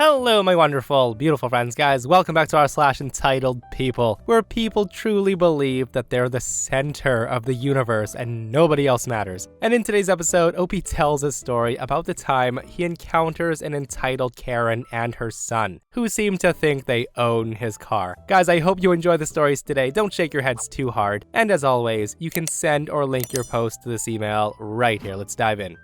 Hello, my wonderful, beautiful friends, guys. Welcome back to our /EntitledPeople, where people truly believe that they're the center of the universe and nobody else matters. And in today's episode, OP tells a story about the time he encounters an entitled Karen and her son, who seem to think they own his car. Guys, I hope you enjoy the stories today. Don't shake your heads too hard. And as always, you can send or link your post to this email right here. Let's dive in.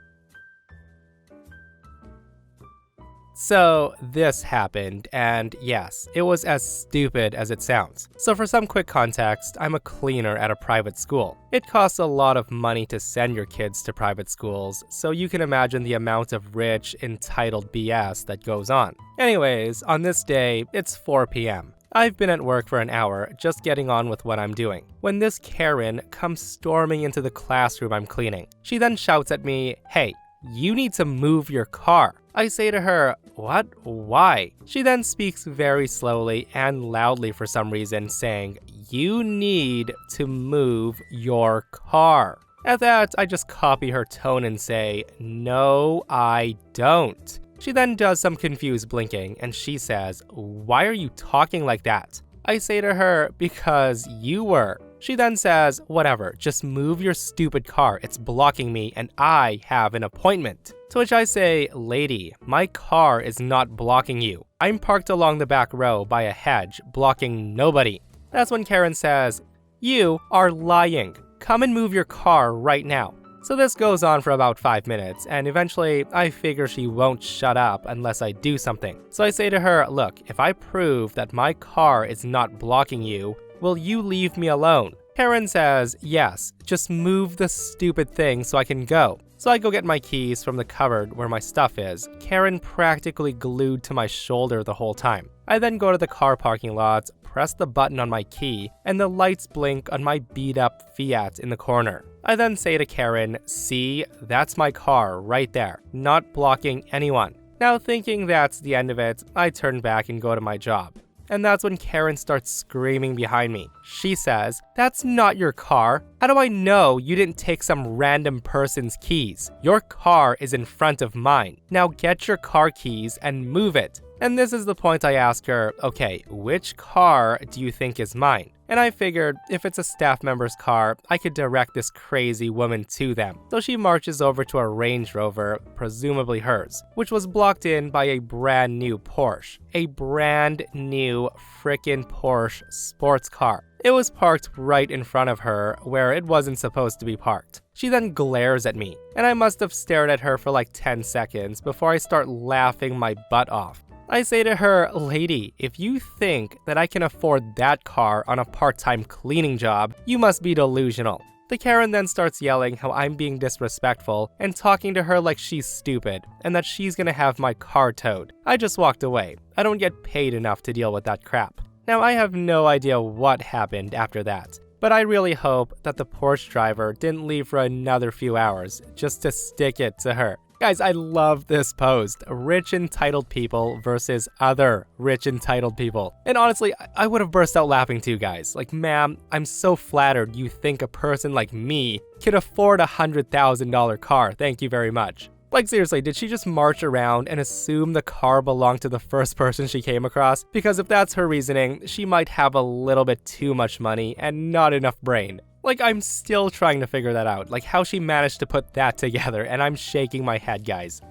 So this happened, and yes, it was as stupid as it sounds. So for some quick context, I'm a cleaner at a private school. It costs a lot of money to send your kids to private schools, so you can imagine the amount of rich, entitled BS that goes on. Anyways, on this day, it's 4 p.m. I've been at work for an hour, just getting on with what I'm doing, when this Karen comes storming into the classroom I'm cleaning. She then shouts at me, "Hey, you need to move your car." I say to her, "What? Why?" She then speaks very slowly and loudly for some reason, saying, "You need to move your car." At that, I just copy her tone and say, "No, I don't." She then does some confused blinking, and she says, "Why are you talking like that?" I say to her, "Because you were." She then says, "Whatever, just move your stupid car, it's blocking me and I have an appointment." To which I say, "Lady, my car is not blocking you. I'm parked along the back row by a hedge, blocking nobody." That's when Karen says, "You are lying. Come and move your car right now." So this goes on for about 5 minutes, and eventually I figure she won't shut up unless I do something. So I say to her, "Look, if I prove that my car is not blocking you, will you leave me alone?" Karen says, "Yes, just move the stupid thing so I can go." So I go get my keys from the cupboard where my stuff is, Karen practically glued to my shoulder the whole time. I then go to the car parking lot, press the button on my key, and the lights blink on my beat-up Fiat in the corner. I then say to Karen, "See, that's my car right there, not blocking anyone." Now thinking that's the end of it, I turn back and go to my job. And that's when Karen starts screaming behind me. She says, "That's not your car. How do I know you didn't take some random person's keys? Your car is in front of mine. Now get your car keys and move it." And this is the point I ask her, "Okay, which car do you think is mine?" And I figured if it's a staff member's car, I could direct this crazy woman to them. So she marches over to a Range Rover, presumably hers, which was blocked in by a brand new Porsche. A brand new frickin' Porsche sports car. It was parked right in front of her, where it wasn't supposed to be parked. She then glares at me, and I must have stared at her for like 10 seconds before I start laughing my butt off. I say to her, "Lady, if you think that I can afford that car on a part-time cleaning job, you must be delusional." The Karen then starts yelling how I'm being disrespectful and talking to her like she's stupid and that she's gonna have my car towed. I just walked away. I don't get paid enough to deal with that crap. Now I have no idea what happened after that, but I really hope that the Porsche driver didn't leave for another few hours just to stick it to her. Guys, I love this post. Rich entitled people versus other rich entitled people. And honestly, I would have burst out laughing too, guys. Like, ma'am, I'm so flattered you think a person like me can afford a $100,000 car. Thank you very much. Like, seriously, did she just march around and assume the car belonged to the first person she came across? Because if that's her reasoning, she might have a little bit too much money and not enough brain. Like, I'm still trying to figure that out, like how she managed to put that together, and I'm shaking my head, guys.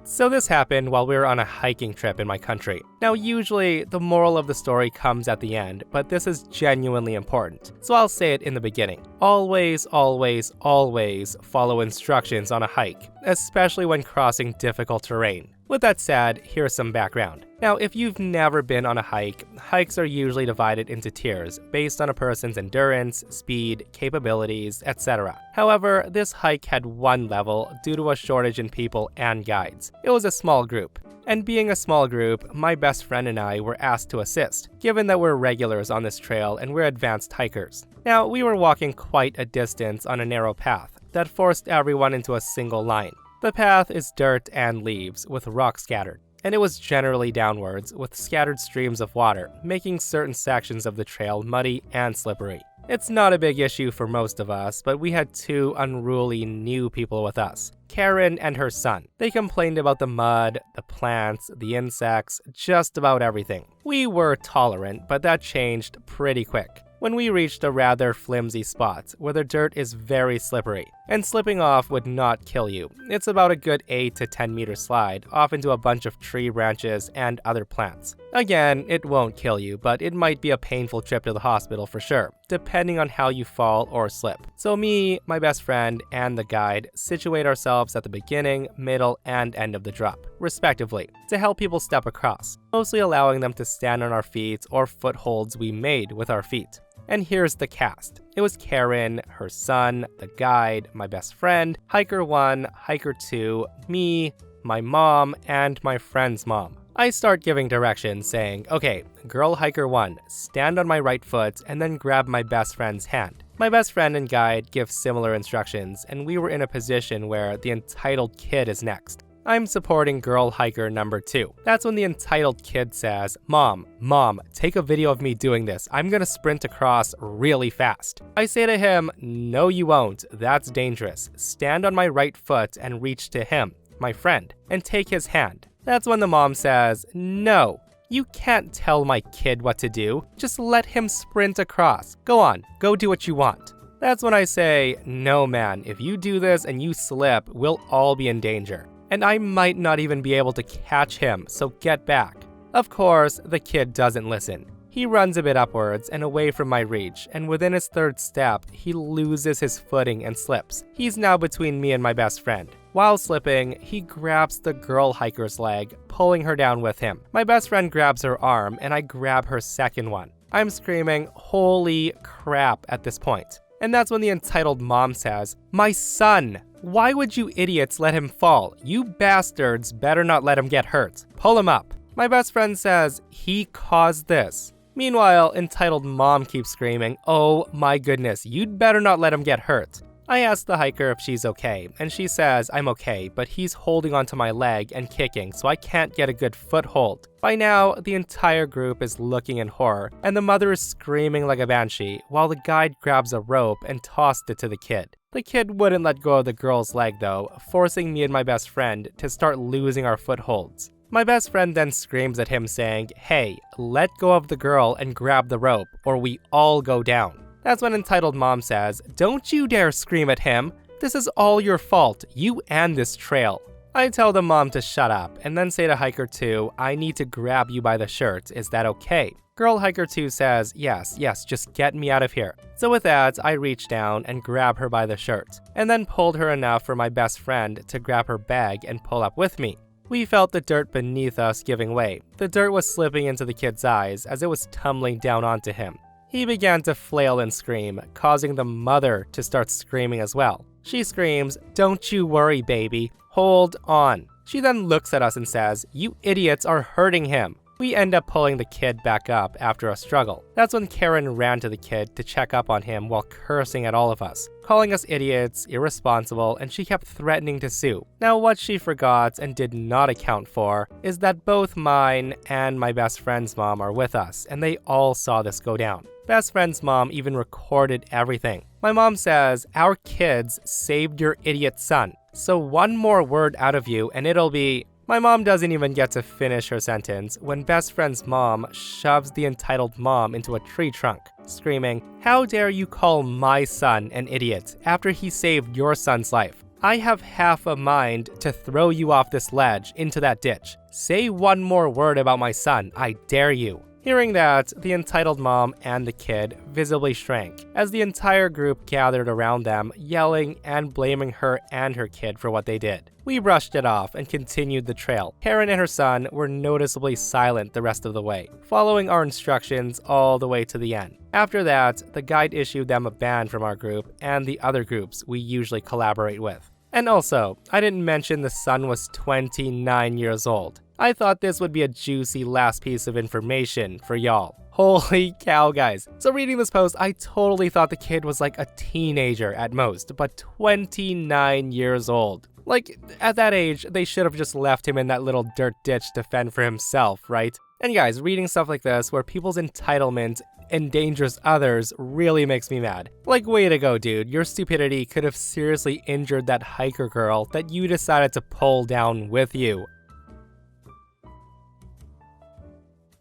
So this happened while we were on a hiking trip in my country. Now usually, the moral of the story comes at the end, but this is genuinely important, so I'll say it in the beginning. Always, always, always follow instructions on a hike, especially when crossing difficult terrain. With that said, here's some background. Now, if you've never been on a hike, hikes are usually divided into tiers based on a person's endurance, speed, capabilities, etc. However, this hike had one level due to a shortage in people and guides. It was a small group. And being a small group, my best friend and I were asked to assist, given that we're regulars on this trail and we're advanced hikers. Now, we were walking quite a distance on a narrow path that forced everyone into a single line. The path is dirt and leaves, with rocks scattered, and it was generally downwards, with scattered streams of water, making certain sections of the trail muddy and slippery. It's not a big issue for most of us, but we had two unruly new people with us, Karen and her son. They complained about the mud, the plants, the insects, just about everything. We were tolerant, but that changed pretty quick when we reached a rather flimsy spot where the dirt is very slippery, and slipping off would not kill you. It's about a good 8 to 10 meter slide off into a bunch of tree branches and other plants. Again, it won't kill you, but it might be a painful trip to the hospital for sure, depending on how you fall or slip. So me, my best friend, and the guide situate ourselves at the beginning, middle, and end of the drop, respectively, to help people step across, mostly allowing them to stand on our feet or footholds we made with our feet. And here's the cast. It was Karen, her son, the guide, my best friend, Hiker 1, Hiker 2, me, my mom, and my friend's mom. I start giving directions saying, okay, girl Hiker 1, stand on my right foot and then grab my best friend's hand. My best friend and guide give similar instructions, and we were in a position where the entitled kid is next. I'm supporting girl hiker number 2. That's when the entitled kid says, Mom, take a video of me doing this. I'm gonna sprint across really fast. I say to him, no you won't, that's dangerous. Stand on my right foot and reach to him, my friend, and take his hand. That's when the mom says, no, you can't tell my kid what to do. Just let him sprint across. Go on, go do what you want. That's when I say, no man, if you do this and you slip, we'll all be in danger. And I might not even be able to catch him, so get back. Of course, the kid doesn't listen. He runs a bit upwards and away from my reach, and within his third step, he loses his footing and slips. He's now between me and my best friend. While slipping, he grabs the girl hiker's leg, pulling her down with him. My best friend grabs her arm, and I grab her second one. I'm screaming, holy crap at this point. And that's when the entitled mom says, my son! Why would you idiots let him fall? You bastards better not let him get hurt. Pull him up. My best friend says, he caused this. Meanwhile, entitled mom keeps screaming, oh my goodness, you'd better not let him get hurt. I ask the hiker if she's okay, and she says I'm okay, but he's holding onto my leg and kicking, so I can't get a good foothold. By now, the entire group is looking in horror, and the mother is screaming like a banshee, while the guide grabs a rope and tossed it to the kid. The kid wouldn't let go of the girl's leg though, forcing me and my best friend to start losing our footholds. My best friend then screams at him saying, hey, let go of the girl and grab the rope, or we all go down. That's when entitled mom says, don't you dare scream at him. This is all your fault, you and this trail. I tell the mom to shut up, and then say to Hiker 2, I need to grab you by the shirt, is that okay? Girl Hiker 2 says, yes, just get me out of here. So with that, I reach down and grab her by the shirt, and then pulled her enough for my best friend to grab her bag and pull up with me. We felt the dirt beneath us giving way. The dirt was slipping into the kid's eyes as it was tumbling down onto him. He began to flail and scream, causing the mother to start screaming as well. She screams, don't you worry, baby. Hold on. She then looks at us and says, you idiots are hurting him. We end up pulling the kid back up after a struggle. That's when Karen ran to the kid to check up on him while cursing at all of us, calling us idiots, irresponsible, and she kept threatening to sue. Now what she forgot and did not account for is that both mine and my best friend's mom are with us, and they all saw this go down. Best friend's mom even recorded everything. My mom says, our kids saved your idiot son, so one more word out of you and it'll be... My mom doesn't even get to finish her sentence when best friend's mom shoves the entitled mom into a tree trunk, screaming, how dare you call my son an idiot after he saved your son's life? I have half a mind to throw you off this ledge into that ditch. Say one more word about my son, I dare you. Hearing that, the entitled mom and the kid visibly shrank, as the entire group gathered around them, yelling and blaming her and her kid for what they did. We brushed it off and continued the trail. Karen and her son were noticeably silent the rest of the way, following our instructions all the way to the end. After that, the guide issued them a ban from our group and the other groups we usually collaborate with. And also, I didn't mention the son was 29 years old. I thought this would be a juicy last piece of information for y'all. Holy cow, guys. So reading this post, I totally thought the kid was like a teenager at most, but 29 years old. Like, at that age, they should have just left him in that little dirt ditch to fend for himself, right? And guys, reading stuff like this, where people's entitlement endangers others really makes me mad. Like, way to go, dude. Your stupidity could have seriously injured that hiker girl that you decided to pull down with you.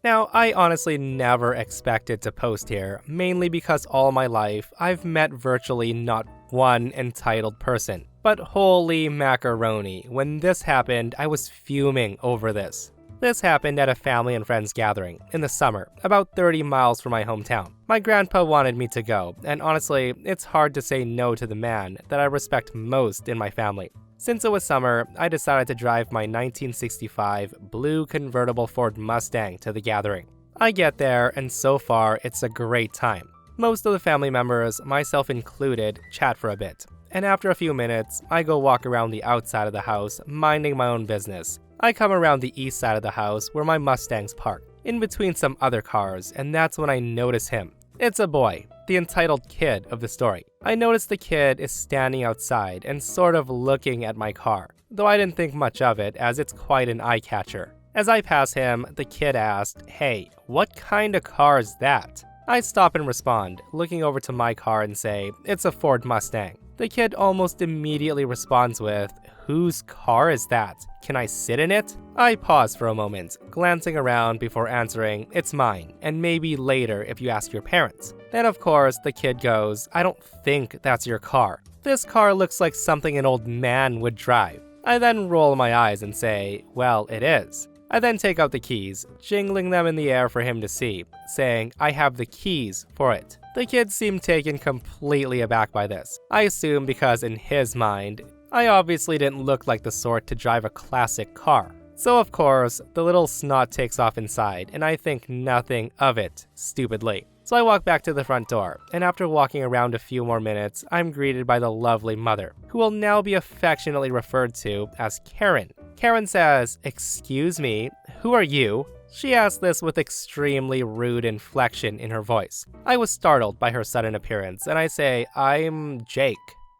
Now, I honestly never expected to post here, mainly because all my life I've met virtually not one entitled person. But holy macaroni, when this happened, I was fuming over this. This happened at a family and friends gathering in the summer, about 30 miles from my hometown. My grandpa wanted me to go, and honestly, it's hard to say no to the man that I respect most in my family. Since it was summer, I decided to drive my 1965 blue convertible Ford Mustang to the gathering. I get there, and so far, it's a great time. Most of the family members, myself included, chat for a bit. And after a few minutes, I go walk around the outside of the house, minding my own business. I come around the east side of the house where my Mustang's parked, in between some other cars, and that's when I notice him. It's a boy, the entitled kid of the story. I notice the kid is standing outside and sort of looking at my car, though I didn't think much of it as it's quite an eye-catcher. As I pass him, the kid asked, "Hey, what kind of car is that?" I stop and respond, looking over to my car and say, "It's a Ford Mustang." The kid almost immediately responds with, "Whose car is that? Can I sit in it?" I pause for a moment, glancing around before answering, "It's mine, and maybe later if you ask your parents." Then of course, the kid goes, "I don't think that's your car. This car looks like something an old man would drive." I then roll my eyes and say, "Well, it is." I then take out the keys, jingling them in the air for him to see, saying, "I have the keys for it." The kid seemed taken completely aback by this. I assume because in his mind, I obviously didn't look like the sort to drive a classic car. So of course, the little snot takes off inside, and I think nothing of it, stupidly. So I walk back to the front door, and after walking around a few more minutes, I'm greeted by the lovely mother, who will now be affectionately referred to as Karen. Karen says, "Excuse me, who are you?" She asked this with extremely rude inflection in her voice. I was startled by her sudden appearance, and I say, "I'm Jake."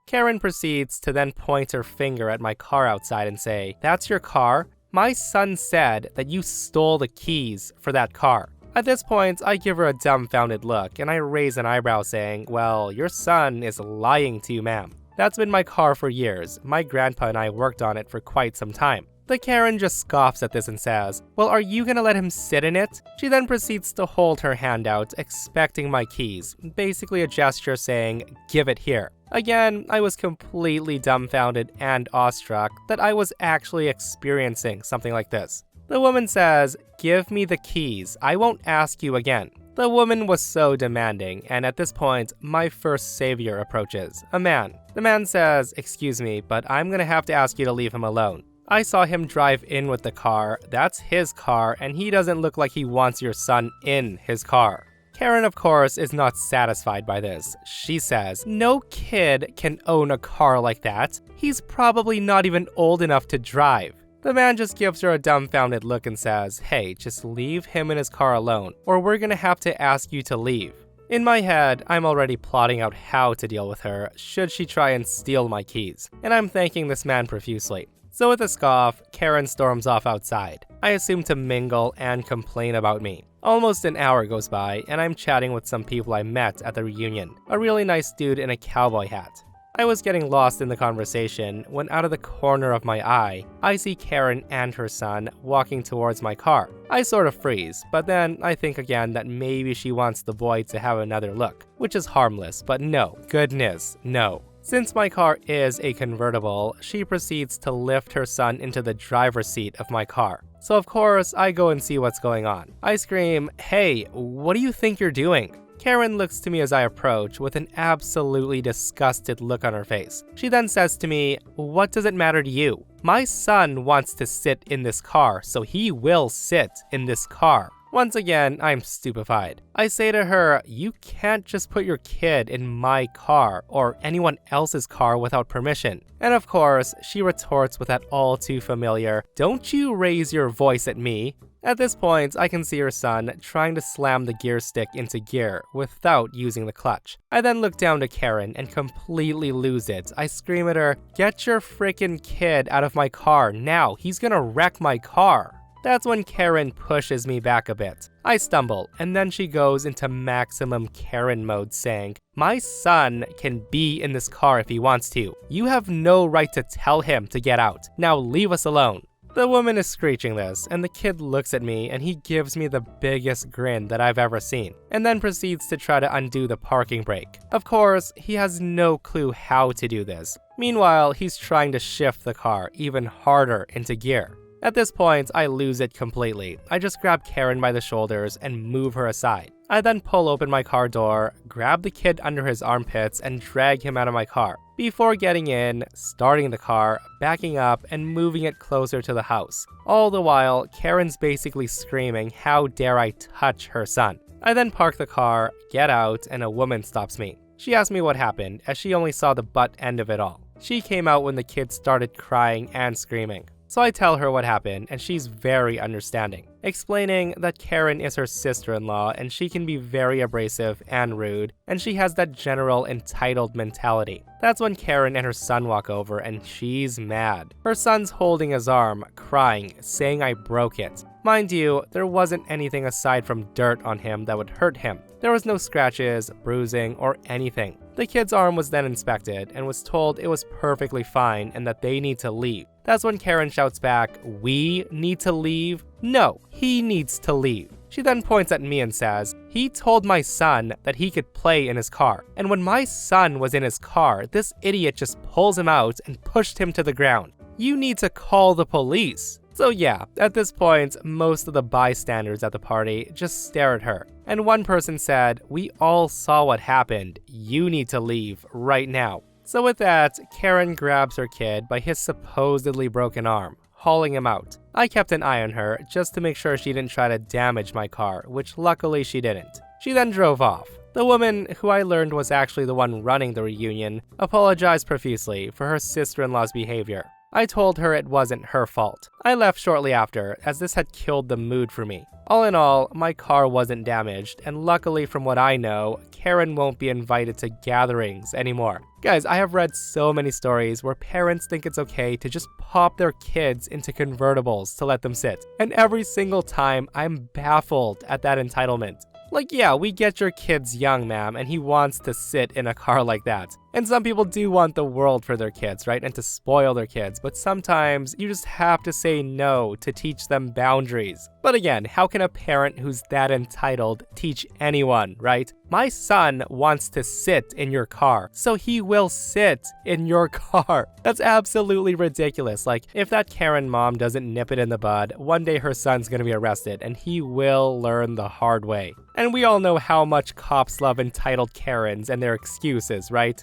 Karen proceeds to then point her finger at my car outside and say, "That's your car? My son said that you stole the keys for that car." At this point, I give her a dumbfounded look, and I raise an eyebrow saying, "Well, your son is lying to you, ma'am. That's been my car for years. My grandpa and I worked on it for quite some time." The Karen just scoffs at this and says, "Well, are you gonna let him sit in it?" She then proceeds to hold her hand out, expecting my keys, basically a gesture saying, "Give it here." Again, I was completely dumbfounded and awestruck that I was actually experiencing something like this. The woman says, "Give me the keys, I won't ask you again." The woman was so demanding, and at this point, my first savior approaches, a man. The man says, "Excuse me, but I'm gonna have to ask you to leave him alone. I saw him drive in with the car, that's his car, and he doesn't look like he wants your son in his car." Karen, of course, is not satisfied by this. She says, "No kid can own a car like that. He's probably not even old enough to drive." The man just gives her a dumbfounded look and says, "Hey, just leave him in his car alone, or we're gonna have to ask you to leave." In my head, I'm already plotting out how to deal with her should she try and steal my keys, and I'm thanking this man profusely. So with a scoff, Karen storms off outside. I assume to mingle and complain about me. Almost an hour goes by, and I'm chatting with some people I met at the reunion. A really nice dude in a cowboy hat. I was getting lost in the conversation when out of the corner of my eye, I see Karen and her son walking towards my car. I sort of freeze, but then I think again that maybe she wants the boy to have another look, which is harmless, but no, goodness, no. Since my car is a convertible, she proceeds to lift her son into the driver's seat of my car. So of course, I go and see what's going on. I scream, "Hey, what do you think you're doing?" Karen looks to me as I approach with an absolutely disgusted look on her face. She then says to me, "What does it matter to you? My son wants to sit in this car, so he will sit in this car." Once again, I'm stupefied. I say to her, "You can't just put your kid in my car or anyone else's car without permission." And of course, she retorts with that all too familiar, "Don't you raise your voice at me." At this point, I can see her son trying to slam the gear stick into gear without using the clutch. I then look down to Karen and completely lose it. I scream at her, "Get your frickin' kid out of my car now, he's gonna wreck my car." That's when Karen pushes me back a bit. I stumble, and then she goes into maximum Karen mode saying, "My son can be in this car if he wants to. You have no right to tell him to get out. Now leave us alone." The woman is screeching this, and the kid looks at me and he gives me the biggest grin that I've ever seen, and then proceeds to try to undo the parking brake. Of course, he has no clue how to do this. Meanwhile, he's trying to shift the car even harder into gear. At this point, I lose it completely. I just grab Karen by the shoulders and move her aside. I then pull open my car door, grab the kid under his armpits, and drag him out of my car. Before getting in, starting the car, backing up, and moving it closer to the house. All the while, Karen's basically screaming, "How dare I touch her son?" I then park the car, get out, and a woman stops me. She asks me what happened, as she only saw the butt end of it all. She came out when the kid started crying and screaming. So I tell her what happened, and she's very understanding, explaining that Karen is her sister-in-law and she can be very abrasive and rude, and she has that general entitled mentality. That's when Karen and her son walk over and she's mad. Her son's holding his arm, crying, saying I broke it. Mind you, there wasn't anything aside from dirt on him that would hurt him. There was no scratches, bruising, or anything. The kid's arm was then inspected and was told it was perfectly fine and that they need to leave. That's when Karen shouts back, "We need to leave?" No, he needs to leave. She then points at me and says, "He told my son that he could play in his car. And when my son was in his car, this idiot just pulls him out and pushed him to the ground. You need to call the police." So yeah, at this point, most of the bystanders at the party just stare at her. And one person said, "We all saw what happened. You need to leave right now." So with that, Karen grabs her kid by his supposedly broken arm, hauling him out. I kept an eye on her just to make sure she didn't try to damage my car, which luckily she didn't. She then drove off. The woman, who I learned was actually the one running the reunion, apologized profusely for her sister-in-law's behavior. I told her it wasn't her fault. I left shortly after, as this had killed the mood for me. All in all, my car wasn't damaged, and luckily from what I know, Karen won't be invited to gatherings anymore. Guys, I have read so many stories where parents think it's okay to just pop their kids into convertibles to let them sit. And every single time, I'm baffled at that entitlement. Like, yeah, we get your kid's young, ma'am, and he wants to sit in a car like that. And some people do want the world for their kids, right? And to spoil their kids. But sometimes you just have to say no to teach them boundaries. But again, how can a parent who's that entitled teach anyone, right? My son wants to sit in your car, so he will sit in your car. That's absolutely ridiculous. Like, if that Karen mom doesn't nip it in the bud, one day her son's gonna be arrested, and he will learn the hard way. And we all know how much cops love entitled Karens and their excuses, right?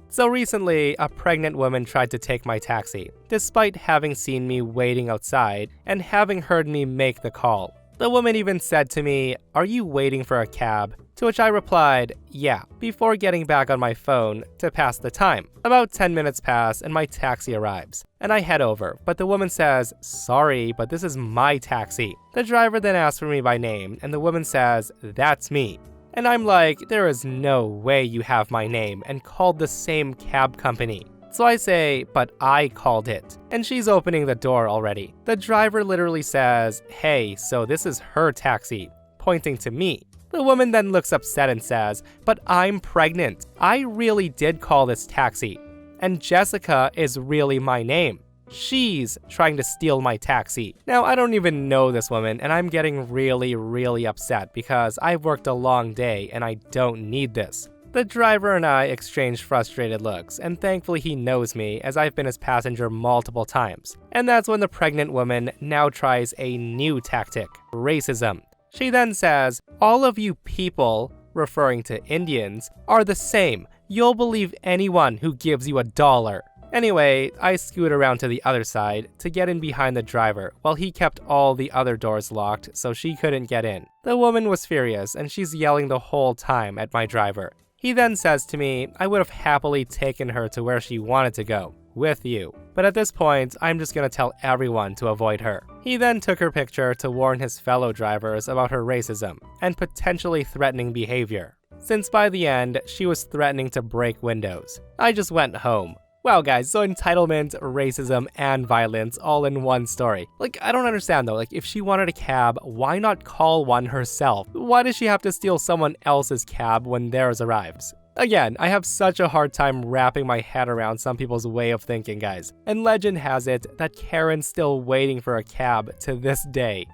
So recently, a pregnant woman tried to take my taxi, despite having seen me waiting outside and having heard me make the call. The woman even said to me, "Are you waiting for a cab?" To which I replied, "Yeah," before getting back on my phone to pass the time. About 10 minutes pass and my taxi arrives, and I head over, but the woman says, "Sorry, but this is my taxi." The driver then asks for me by name, and the woman says, "That's me." And I'm like, there is no way you have my name and called the same cab company. So I say, "But I called it." And she's opening the door already. The driver literally says, "Hey, so this is her taxi," pointing to me. The woman then looks upset and says, "But I'm pregnant. I really did call this taxi. And Jessica is really my name. She's trying to steal my taxi." Now, I don't even know this woman, and I'm getting really upset because I've worked a long day and I don't need this. The driver and I exchange frustrated looks, and thankfully he knows me as I've been his passenger multiple times. And that's when the pregnant woman now tries a new tactic, racism. She then says, "All of you people," referring to Indians, "are the same. You'll believe anyone who gives you $1. Anyway, I scoot around to the other side to get in behind the driver while he kept all the other doors locked so she couldn't get in. The woman was furious and she's yelling the whole time at my driver. He then says to me I would have happily taken her to where she wanted to go, with you. But at this point, I'm just gonna tell everyone to avoid her. He then took her picture to warn his fellow drivers about her racism and potentially threatening behavior, since by the end, she was threatening to break windows. I just went home. Wow guys, so entitlement, racism, and violence all in one story. Like, I don't understand though, like if she wanted a cab, why not call one herself? Why does she have to steal someone else's cab when theirs arrives? Again, I have such a hard time wrapping my head around some people's way of thinking, guys. And legend has it that Karen's still waiting for a cab to this day.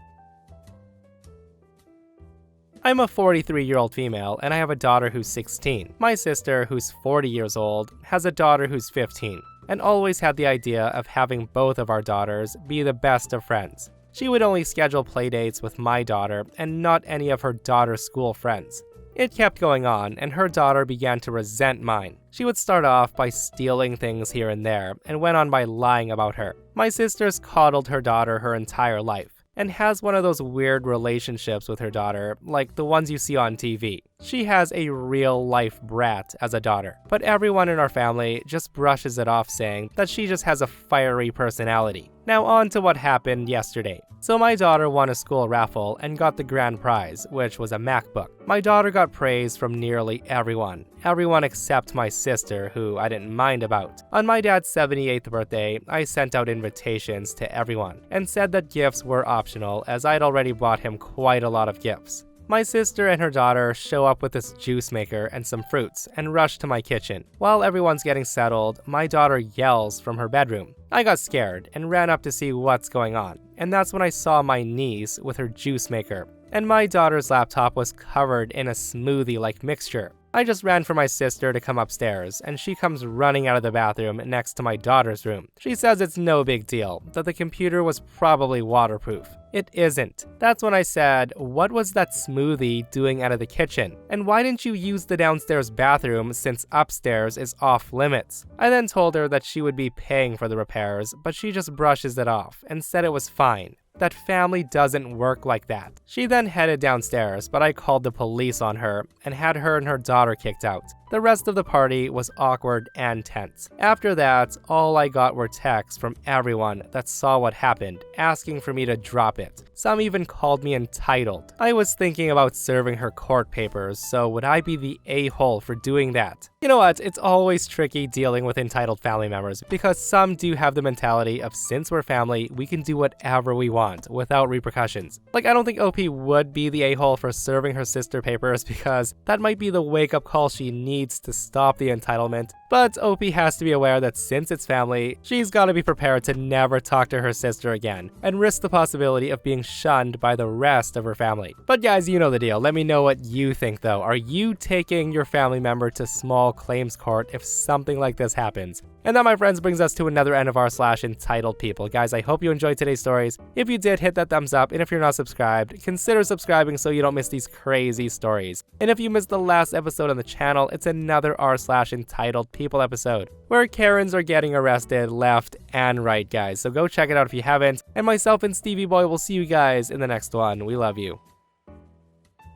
I'm a 43-year-old female, and I have a daughter who's 16. My sister, who's 40 years old, has a daughter who's 15, and always had the idea of having both of our daughters be the best of friends. She would only schedule playdates with my daughter and not any of her daughter's school friends. It kept going on, and her daughter began to resent mine. She would start off by stealing things here and there, and went on by lying about her. My sister's coddled her daughter her entire life, and has one of those weird relationships with her daughter, like the ones you see on TV. She has a real-life brat as a daughter, but everyone in our family just brushes it off saying that she just has a fiery personality. Now on to what happened yesterday. So my daughter won a school raffle and got the grand prize, which was a MacBook. My daughter got praise from nearly everyone. Everyone except my sister, who I didn't mind about. On my dad's 78th birthday, I sent out invitations to everyone, and said that gifts were optional as I'd already bought him quite a lot of gifts. My sister and her daughter show up with this juice maker and some fruits and rush to my kitchen. While everyone's getting settled, my daughter yells from her bedroom. I got scared and ran up to see what's going on, and that's when I saw my niece with her juice maker, and my daughter's laptop was covered in a smoothie-like mixture. I just ran for my sister to come upstairs, and she comes running out of the bathroom next to my daughter's room. She says it's no big deal, that the computer was probably waterproof. It isn't. That's when I said, what was that smoothie doing out of the kitchen? And why didn't you use the downstairs bathroom since upstairs is off limits? I then told her that she would be paying for the repairs, but she just brushes it off and said it was fine. That family doesn't work like that. She then headed downstairs, but I called the police on her and had her and her daughter kicked out. The rest of the party was awkward and tense. After that, all I got were texts from everyone that saw what happened, asking for me to drop it. Some even called me entitled. I was thinking about serving her court papers, so would I be the a-hole for doing that? You know what, it's always tricky dealing with entitled family members, because some do have the mentality of since we're family, we can do whatever we want without repercussions. Like, I don't think OP would be the a-hole for serving her sister papers, because that might be the wake-up call she needs to stop the entitlement. But OP has to be aware that since it's family, she's gotta be prepared to never talk to her sister again, and risk the possibility of being shunned by the rest of her family. But guys, you know the deal. Let me know what you think though. Are you taking your family member to small claims court if something like this happens? And that, my friends, brings us to another end of r/entitled people. Guys, I hope you enjoyed today's stories. If you did, hit that thumbs up, and if you're not subscribed, consider subscribing so you don't miss these crazy stories. And if you missed the last episode on the channel, it's another r/entitled people episode, where Karens are getting arrested left and right, guys. So go check it out if you haven't. And myself and Stevie Boy will see you guys in the next one. We love you.